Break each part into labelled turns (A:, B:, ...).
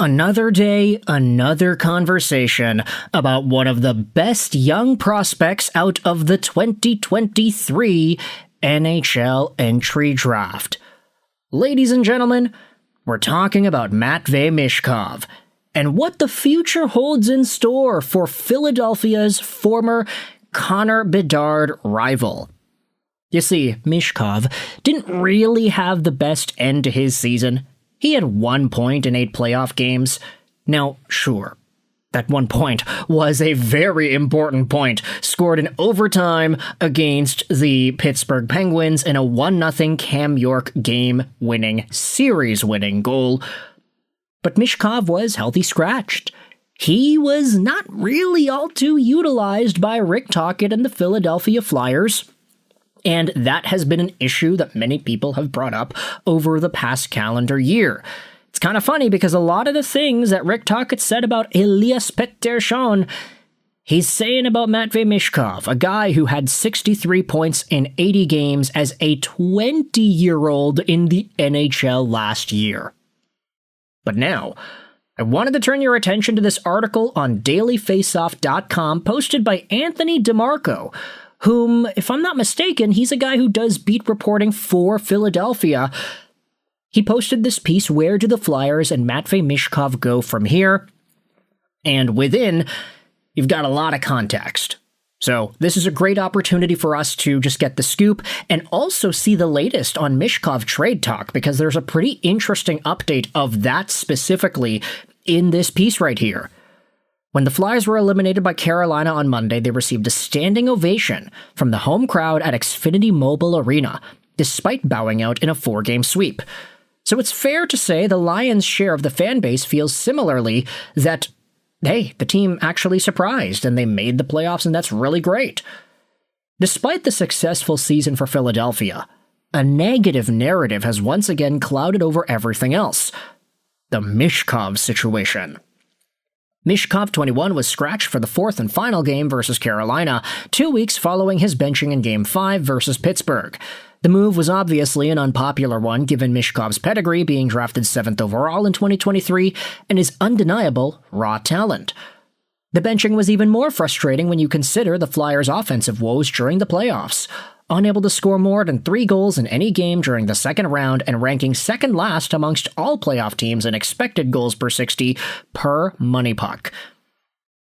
A: Another day, another conversation about one of the best young prospects out of the 2023 NHL Entry Draft. Ladies and gentlemen, we're talking about Matvei Michkov and what the future holds in store for Philadelphia's former Connor Bedard rival. You see, Michkov didn't really have the best end to his season. He had 1 point in 8 playoff games. Now, sure, that 1 point was a very important point, scored in overtime against the Pittsburgh Penguins in a 1-0 Cam York game-winning, series-winning goal. But Michkov was healthy scratched. He was not really all too utilized by Rick Tocchet and the Philadelphia Flyers. And that has been an issue that many people have brought up over the past calendar year. It's kind of funny because a lot of the things that Rick Tocchet said about Elias Pettersson, he's saying about Matvei Michkov, a guy who had 63 points in 80 games as a 20-year-old in the NHL last year. But now, I wanted to turn your attention to this article on dailyfaceoff.com posted by Anthony DeMarco, whom, if I'm not mistaken, he's a guy who does beat reporting for Philadelphia. He posted this piece, Where do the Flyers and Matvei Michkov go from here? And within, you've got a lot of context. So this is a great opportunity for us to just get the scoop and also see the latest on Michkov trade talk, because there's a pretty interesting update of that specifically in this piece right here. When the Flyers were eliminated by Carolina on Monday, they received a standing ovation from the home crowd at Xfinity Mobile Arena, despite bowing out in a 4-game sweep. So it's fair to say the Lions' share of the fan base feels similarly that, hey, the team actually surprised and they made the playoffs, and that's really great. Despite the successful season for Philadelphia, a negative narrative has once again clouded over everything else: the Michkov situation. Michkov, 21, was scratched for the 4th and final game versus Carolina, 2 weeks following his benching in Game 5 versus Pittsburgh. The move was obviously an unpopular one given Michkov's pedigree, being drafted 7th overall in 2023, and his undeniable raw talent. The benching was even more frustrating when you consider the Flyers' offensive woes during the playoffs. Unable to score more than 3 goals in any game during the second round and ranking second last amongst all playoff teams in expected goals per 60 per Money Puck.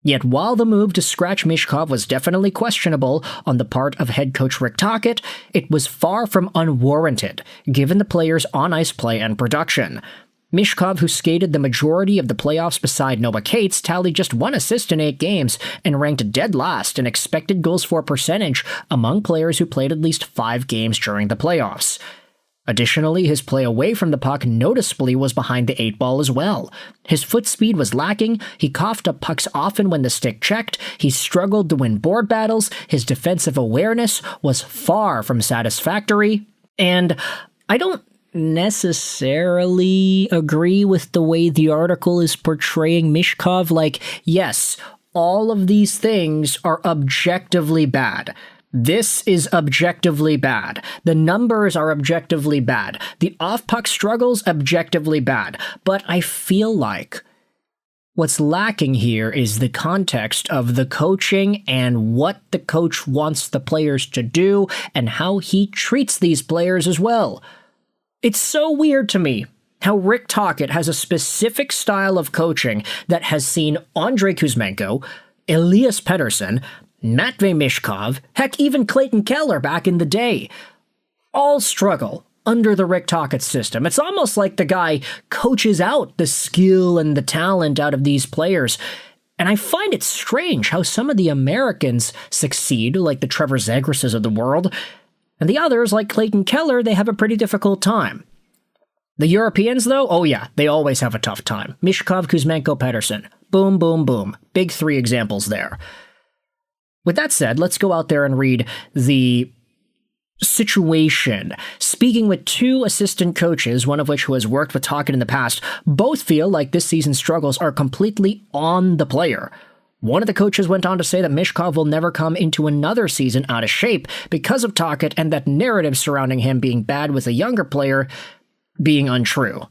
A: Yet while the move to scratch Michkov was definitely questionable on the part of head coach Rick Tocchet, it was far from unwarranted, given the player's on-ice play and production. Michkov, who skated the majority of the playoffs beside Noah Cates, tallied just 1 assist in 8 games and ranked dead last in expected goals for percentage among players who played at least 5 games during the playoffs. Additionally, his play away from the puck noticeably was behind the 8 ball as well. His foot speed was lacking, he coughed up pucks often when the stick checked, he struggled to win board battles, his defensive awareness was far from satisfactory, and I don't necessarily agree with the way the article is portraying Michkov. Like, yes, all of these things are objectively bad. This is objectively bad. The numbers are objectively bad. The off-puck struggles, objectively bad. But I feel like what's lacking here is the context of the coaching and what the coach wants the players to do and how he treats these players as well. It's so weird to me how Rick Tocchet has a specific style of coaching that has seen Andrei Kuzmenko, Elias Pettersson, Matvei Michkov, heck, even Clayton Keller back in the day, all struggle under the Rick Tocchet system. It's almost like the guy coaches out the skill and the talent out of these players. And I find it strange how some of the Americans succeed, like the Trevor Zagrases of the world, and the others, like Clayton Keller, they have a pretty difficult time. The Europeans, though, oh yeah, they always have a tough time. Michkov, Kuzmenko, Pettersson. Boom, boom, boom. Big 3 examples there. With that said, let's go out there and read the situation. Speaking with 2 assistant coaches, one of which who has worked with Tocchet in the past, both feel like this season's struggles are completely on the player. One of the coaches went on to say that Michkov will never come into another season out of shape because of Tocchet, and that narrative surrounding him being bad with a younger player being untrue.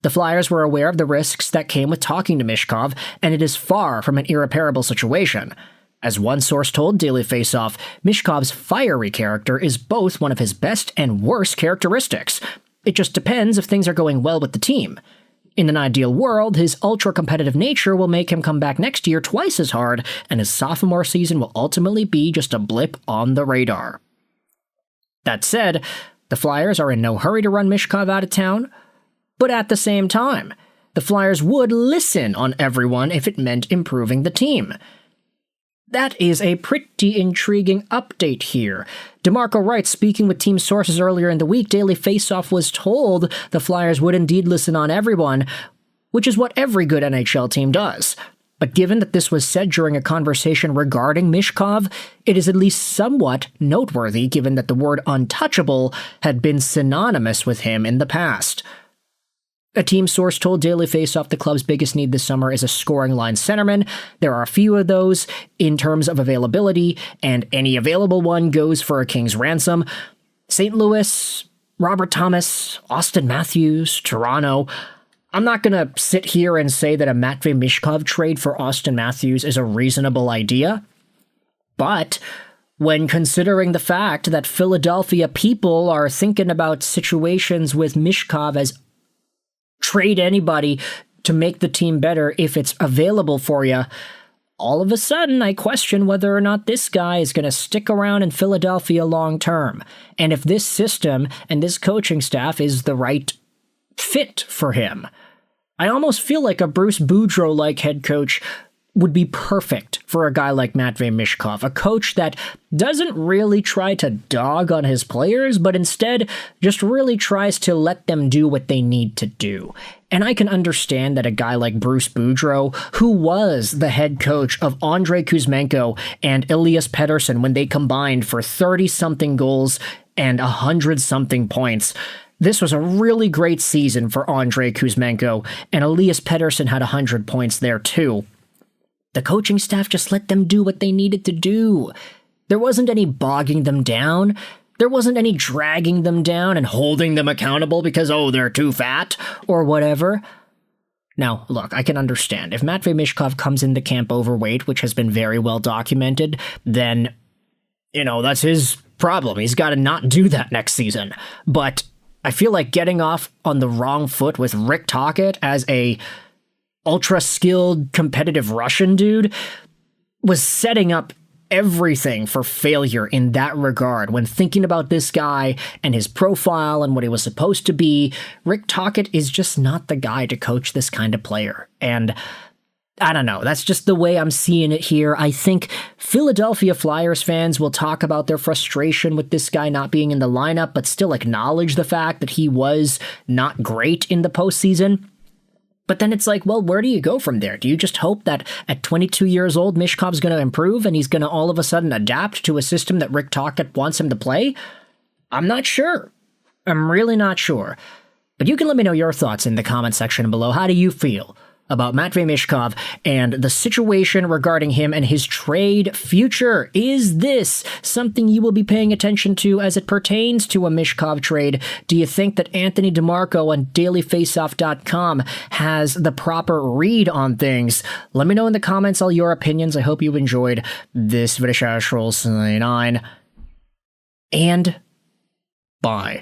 A: The Flyers were aware of the risks that came with talking to Michkov, and it is far from an irreparable situation. As one source told Daily Faceoff, Michkov's fiery character is both one of his best and worst characteristics. It just depends if things are going well with the team. In an ideal world, his ultra-competitive nature will make him come back next year twice as hard, and his sophomore season will ultimately be just a blip on the radar. That said, the Flyers are in no hurry to run Michkov out of town, but at the same time, the Flyers would listen on everyone if it meant improving the team. That is a pretty intriguing update here. DeMarco writes, speaking with team sources earlier in the week, Daily Faceoff was told the Flyers would indeed listen on everyone, which is what every good NHL team does. But given that this was said during a conversation regarding Michkov, it is at least somewhat noteworthy given that the word untouchable had been synonymous with him in the past. A team source told Daily Faceoff the club's biggest need this summer is a scoring line centerman. There are a few of those in terms of availability, and any available one goes for a king's ransom. St. Louis, Robert Thomas, Austin Matthews, Toronto. I'm not going to sit here and say that a Matvei Michkov trade for Austin Matthews is a reasonable idea, but when considering the fact that Philadelphia people are thinking about situations with Michkov as trade anybody to make the team better if it's available for you, all of a sudden I question whether or not this guy is going to stick around in Philadelphia long term, and if this system and this coaching staff is the right fit for him. I almost feel like a Bruce Boudreau-like head coach would be perfect for a guy like Matvei Michkov, a coach that doesn't really try to dog on his players, but instead just really tries to let them do what they need to do. And I can understand that a guy like Bruce Boudreau, who was the head coach of Andrei Kuzmenko and Elias Pettersson when they combined for 30-something goals and 100-something points, this was a really great season for Andrei Kuzmenko, and Elias Pettersson had 100 points there too. The coaching staff just let them do what they needed to do. There wasn't any bogging them down. There wasn't any dragging them down and holding them accountable because, oh, they're too fat or whatever. Now, look, I can understand. If Matvei Michkov comes into camp overweight, which has been very well documented, then, that's his problem. He's got to not do that next season. But I feel like getting off on the wrong foot with Rick Tocchet as a ultra-skilled, competitive Russian dude was setting up everything for failure in that regard. When thinking about this guy and his profile and what he was supposed to be, Rick Tocchet is just not the guy to coach this kind of player. And I don't know, that's just the way I'm seeing it here. I think Philadelphia Flyers fans will talk about their frustration with this guy not being in the lineup, but still acknowledge the fact that he was not great in the postseason. But then it's like, well, where do you go from there? Do you just hope that at 22 years old, Michkov's going to improve and he's going to all of a sudden adapt to a system that Rick Tocchet wants him to play? I'm not sure. I'm really not sure. But you can let me know your thoughts in the comment section below. How do you feel about Matvei Michkov and the situation regarding him and his trade future? Is this something you will be paying attention to as it pertains to a Michkov trade? Do you think that Anthony DeMarco on dailyfaceoff.com has the proper read on things? Let me know in the comments all your opinions. I hope you enjoyed this video. And bye.